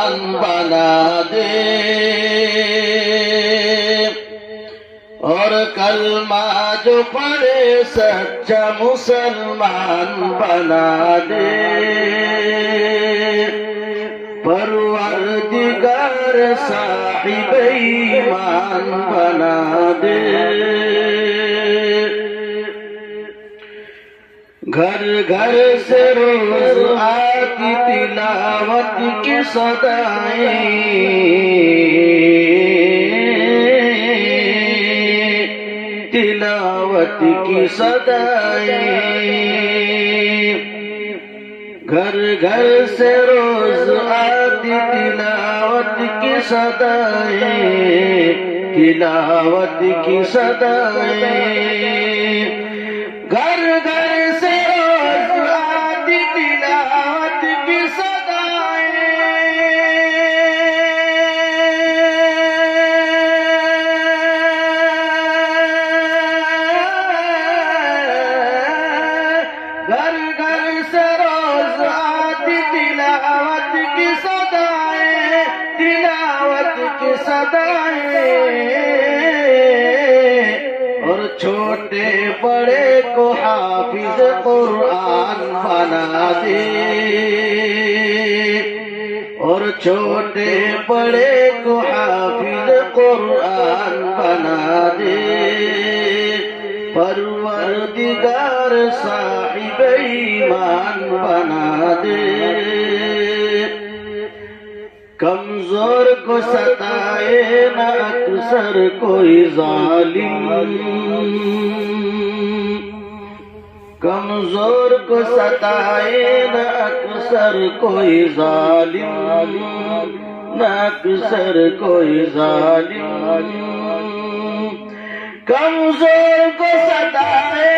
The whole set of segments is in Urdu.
مسلمان بنا دے اور کلمہ جو پڑھے سچا مسلمان بنا دے پروردگار صاحب ایمان بنا دے گھر گھر سے روز آتی تلاوت کی صدائیں تلاوت کی صدائیں گھر گھر سے روز آتی تلاوت کی صدائیں تلاوت کی صدائیں گھر گھر سے روز آتی تلاوت کی صدائیں گھر گھر سے روز آتی تلاوت کی صدائیں تلاوت کی صدائیں اور چھوٹے بڑے کو حافظ قرآن بنا دے اور چھوٹے بڑے کو حافظ قرآن بنا دے پروردگار صاحب ایمان بنا دے کمزور کو ستائے نہ اکثر کوئی ظالم کمزور کو ستائے نہ اکثر کوئی ظالم نہ اکثر کوئی ظالم کمزور کو ستائے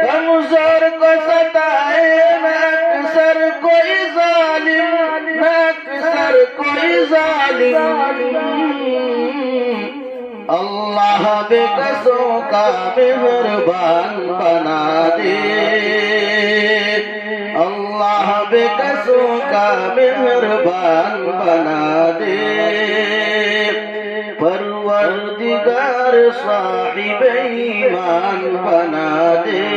کمزور کو ستائے نہ اکثر کوئی ظالم نہ اکثر کوئی ظالم اللہ بے کسوں کا مہربان بنا دے اللہ بے کسوں کا مہربان بنا دے پروردگار صاحب ایمان بنا دے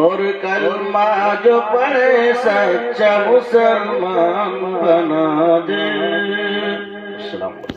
اور کلمہ جو پڑھے سچا مسلمان بنا دے. السلام علیکم.